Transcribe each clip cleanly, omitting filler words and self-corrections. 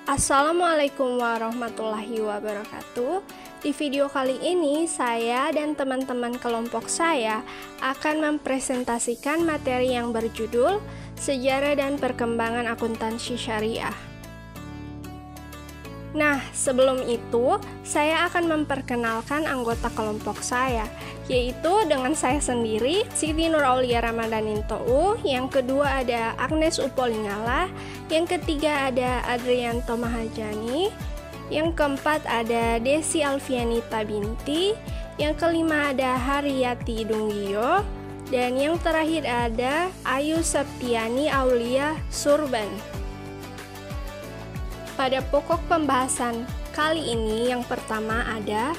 Assalamualaikum warahmatullahi wabarakatuh. Di video kali ini saya dan teman-teman kelompok saya akan mempresentasikan materi yang berjudul Sejarah dan Perkembangan Akuntansi Syariah. Nah, sebelum itu saya akan memperkenalkan anggota kelompok saya, yaitu dengan saya sendiri, Siti Nur Aulia Ramadanintou. Yang kedua ada Agnes Upolingala. Yang ketiga ada Adrianto Mahajani. Yang keempat ada Desi Alfianita Binti. Yang kelima ada Haryati Dunggio. Dan yang terakhir ada Ayu Septiani Aulia Surban. Pada pokok pembahasan kali ini yang pertama ada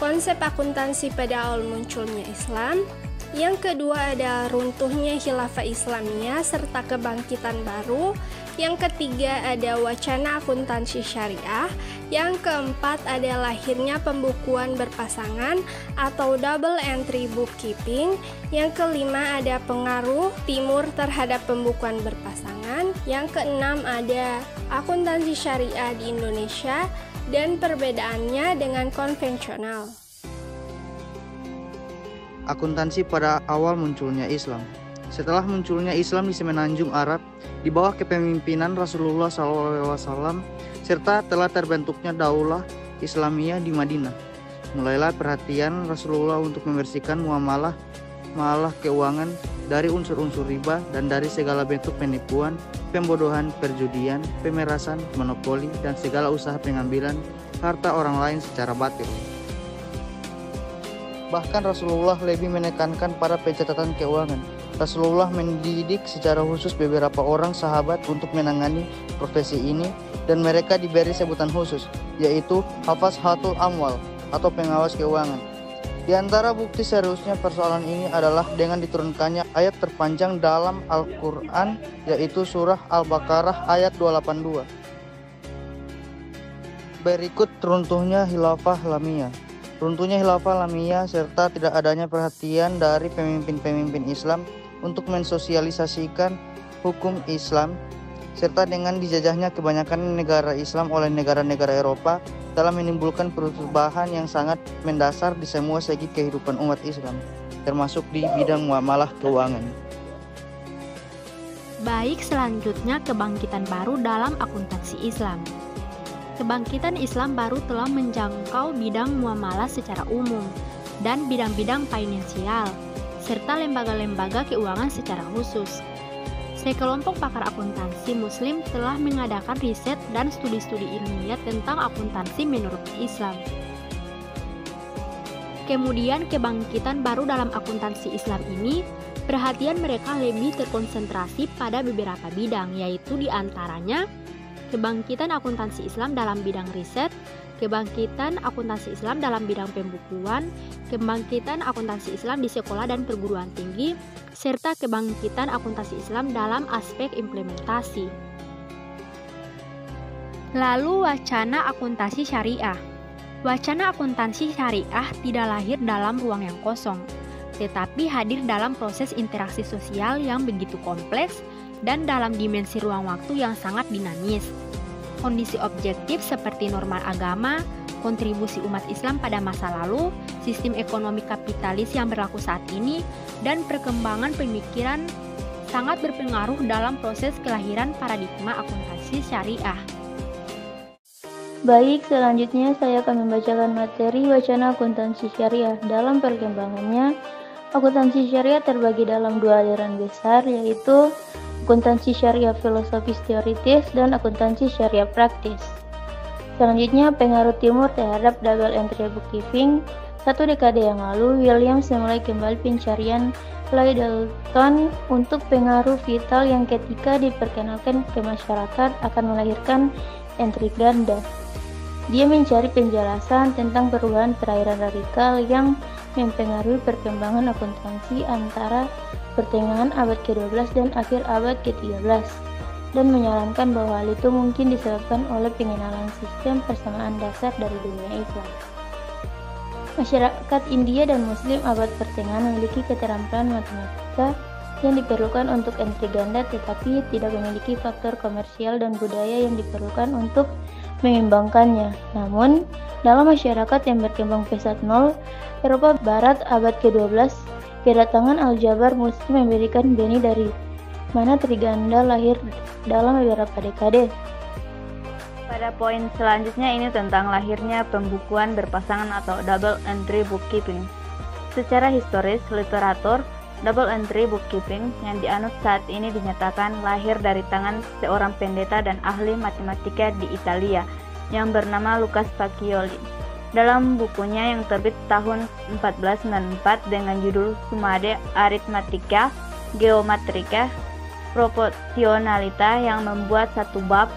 konsep akuntansi pada awal munculnya Islam. Yang kedua ada runtuhnya khilafah Islamiyah serta kebangkitan baru. Yang ketiga ada wacana akuntansi syariah. Yang keempat ada lahirnya pembukuan berpasangan atau double entry bookkeeping. Yang kelima ada pengaruh timur terhadap pembukuan berpasangan. Yang keenam ada akuntansi syariah di Indonesia dan perbedaannya dengan konvensional. Akuntansi pada awal munculnya Islam. Setelah munculnya Islam di semenanjung Arab di bawah kepemimpinan Rasulullah SAW serta telah terbentuknya Daulah Islamiyah di Madinah, mulailah perhatian Rasulullah untuk membersihkan muamalah keuangan dari unsur-unsur riba dan dari segala bentuk penipuan, pembodohan, perjudian, pemerasan, monopoli, dan segala usaha pengambilan harta orang lain secara batil. Bahkan Rasulullah lebih menekankan pada pencatatan keuangan. Rasulullah mendidik secara khusus beberapa orang sahabat untuk menangani profesi ini dan mereka diberi sebutan khusus, yaitu Hafazhatul Amwal atau pengawas keuangan. Di antara bukti seriusnya persoalan ini adalah dengan diturunkannya ayat terpanjang dalam Al-Quran, yaitu surah Al-Baqarah ayat 282. Berikut runtuhnya khilafah Lamiyah. Runtuhnya khilafah Lamiyah serta tidak adanya perhatian dari pemimpin-pemimpin Islam untuk mensosialisasikan hukum Islam serta dengan dijajahnya kebanyakan negara Islam oleh negara-negara Eropa telah menimbulkan perubahan yang sangat mendasar di semua segi kehidupan umat Islam, termasuk di bidang muamalah keuangan. Baik, selanjutnya kebangkitan baru dalam akuntansi Islam. Kebangkitan Islam baru telah menjangkau bidang muamalah secara umum dan bidang-bidang finansial, serta lembaga-lembaga keuangan secara khusus. Sekelompok pakar akuntansi Muslim telah mengadakan riset dan studi-studi ilmiah tentang akuntansi menurut Islam. Kemudian kebangkitan baru dalam akuntansi Islam ini, perhatian mereka lebih terkonsentrasi pada beberapa bidang, yaitu diantaranya kebangkitan akuntansi Islam dalam bidang riset, kebangkitan akuntansi Islam dalam bidang pembukuan, kebangkitan akuntansi Islam di sekolah dan perguruan tinggi, serta kebangkitan akuntansi Islam dalam aspek implementasi. Lalu wacana akuntansi syariah. Wacana akuntansi syariah tidak lahir dalam ruang yang kosong, tetapi hadir dalam proses interaksi sosial yang begitu kompleks dan dalam dimensi ruang waktu yang sangat dinamis. Kondisi objektif seperti norma agama, kontribusi umat Islam pada masa lalu, sistem ekonomi kapitalis yang berlaku saat ini, dan perkembangan pemikiran sangat berpengaruh dalam proses kelahiran paradigma akuntansi syariah. Baik, selanjutnya saya akan membacakan materi wacana akuntansi syariah. Dalam perkembangannya, akuntansi syariah terbagi dalam dua aliran besar, yaitu akuntansi syariah filosofis teoritis dan akuntansi syariah praktis. Selanjutnya, pengaruh timur terhadap double entry bookkeeping. 1 dekade yang lalu, Williams memulai kembali pencarian Dalton untuk pengaruh vital yang ketika diperkenalkan ke masyarakat akan melahirkan entry ganda. Dia mencari penjelasan tentang perubahan perairan radikal yang mempengaruhi perkembangan akuntansi antara pertengahan abad ke-12 dan akhir abad ke-13 dan menyarankan bahwa hal itu mungkin disebabkan oleh pengenalan sistem persamaan dasar dari dunia Islam. Masyarakat India dan Muslim abad pertengahan memiliki keterampilan matematika yang diperlukan untuk entry ganda tetapi tidak memiliki faktor komersial dan budaya yang diperlukan untuk mengimbangkannya. Namun, dalam masyarakat yang berkembang pesat nol, Eropa Barat abad ke-12, kedatangan aljabar Muslim memberikan benih dari mana triganda lahir dalam beberapa dekade. Pada poin selanjutnya ini tentang lahirnya pembukuan berpasangan atau double entry bookkeeping. Secara historis, literatur double entry bookkeeping yang dianut saat ini dinyatakan lahir dari tangan seorang pendeta dan ahli matematika di Italia yang bernama Lucas Pacioli. Dalam bukunya yang terbit tahun 1494 dengan judul Summae Arithmetica Geometrica Proportionalita yang membuat satu bab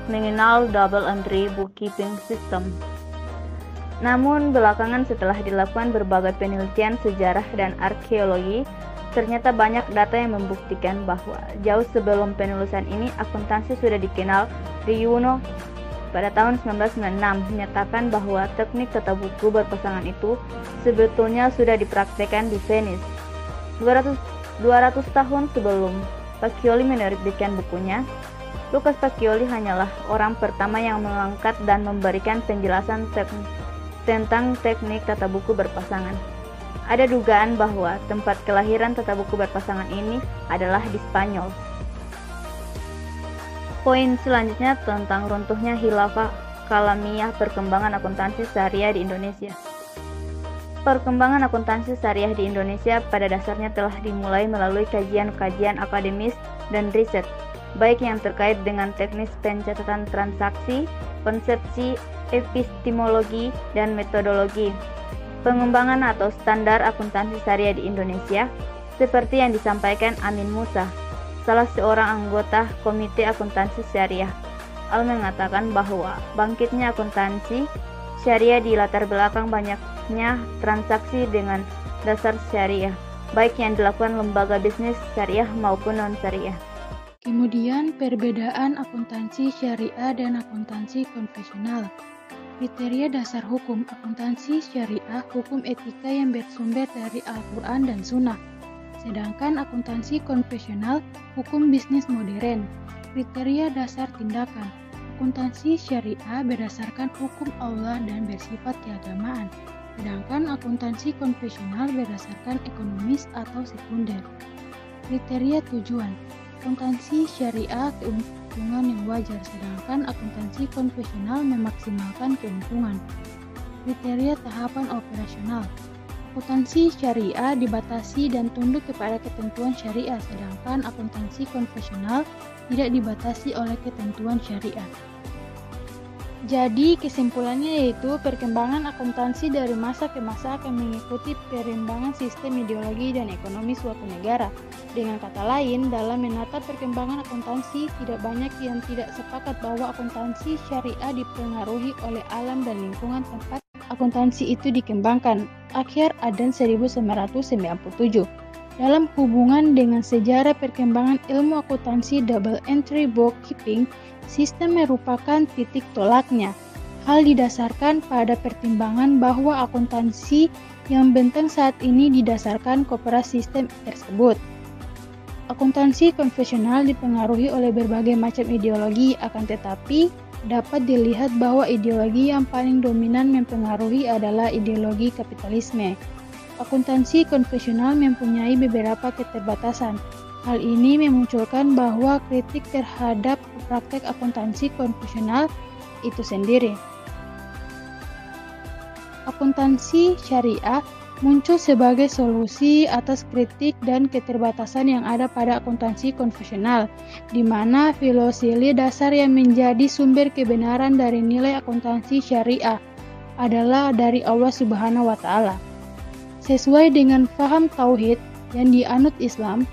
mengenal double entry bookkeeping system. Namun belakangan setelah dilakukan berbagai penelitian sejarah dan arkeologi, ternyata banyak data yang membuktikan bahwa jauh sebelum penulisan ini akuntansi sudah dikenal. Riuno pada tahun 1996 menyatakan bahwa teknik tata buku berpasangan itu sebetulnya sudah dipraktekkan di Venice. 200 tahun sebelum Pacioli menerbitkan bukunya, Lucas Pacioli hanyalah orang pertama yang mengangkat dan memberikan penjelasan tentang teknik tata buku berpasangan. Ada dugaan bahwa tempat kelahiran tata buku berpasangan ini adalah di Spanyol. Poin selanjutnya tentang runtuhnya khilafah kalamiyah perkembangan akuntansi syariah di Indonesia. Perkembangan akuntansi syariah di Indonesia pada dasarnya telah dimulai melalui kajian-kajian akademis dan riset, baik yang terkait dengan teknis pencatatan transaksi, konsepsi, epistemologi, dan metodologi pengembangan atau standar akuntansi syariah di Indonesia, seperti yang disampaikan Amin Musa, salah seorang anggota Komite Akuntansi Syariah. Al mengatakan bahwa bangkitnya akuntansi syariah di latar belakang banyaknya transaksi dengan dasar syariah, baik yang dilakukan lembaga bisnis syariah maupun non-syariah. Kemudian perbedaan akuntansi syariah dan akuntansi konvensional. Kriteria dasar hukum akuntansi syariah hukum etika yang bersumber dari Al-Quran dan Sunnah. Sedangkan akuntansi konvensional hukum bisnis modern. Kriteria dasar tindakan akuntansi syariah berdasarkan hukum Allah dan bersifat keagamaan. Sedangkan akuntansi konvensional berdasarkan ekonomis atau sekunder. Kriteria tujuan akuntansi syariah keuntungan yang wajar, sedangkan akuntansi konvensional memaksimalkan keuntungan. Kriteria tahapan operasional akuntansi syariah dibatasi dan tunduk kepada ketentuan syariah, sedangkan akuntansi konvensional tidak dibatasi oleh ketentuan syariah. Jadi kesimpulannya yaitu perkembangan akuntansi dari masa ke masa akan mengikuti perkembangan sistem ideologi dan ekonomi suatu negara. Dengan kata lain, dalam menata perkembangan akuntansi, tidak banyak yang tidak sepakat bahwa akuntansi syariah dipengaruhi oleh alam dan lingkungan tempat akuntansi itu dikembangkan. Akhir Adan 1997. Dalam hubungan dengan sejarah perkembangan ilmu akuntansi double entry bookkeeping, sistem merupakan titik tolaknya. Hal didasarkan pada pertimbangan bahwa akuntansi yang bentang saat ini didasarkan kepada sistem tersebut. Akuntansi konvensional dipengaruhi oleh berbagai macam ideologi, akan tetapi dapat dilihat bahwa ideologi yang paling dominan mempengaruhi adalah ideologi kapitalisme. Akuntansi konvensional mempunyai beberapa keterbatasan. Hal ini memunculkan bahwa kritik terhadap praktek akuntansi konvensional itu sendiri. Akuntansi syariah muncul sebagai solusi atas kritik dan keterbatasan yang ada pada akuntansi konvensional, di mana filosofi dasar yang menjadi sumber kebenaran dari nilai akuntansi syariah adalah dari Allah Subhanahu wa Ta'ala. Sesuai dengan faham tauhid yang dianut Islam,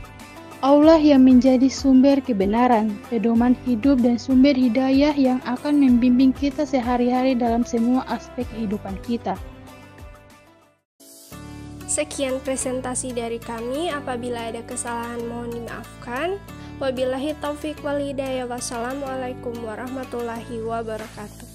Allah yang menjadi sumber kebenaran, pedoman hidup dan sumber hidayah yang akan membimbing kita sehari-hari dalam semua aspek kehidupan kita. Sekian presentasi dari kami. Apabila ada kesalahan mohon dimaafkan. Wabillahi taufiq wal hidayah. Wassalamualaikum warahmatullahi wabarakatuh.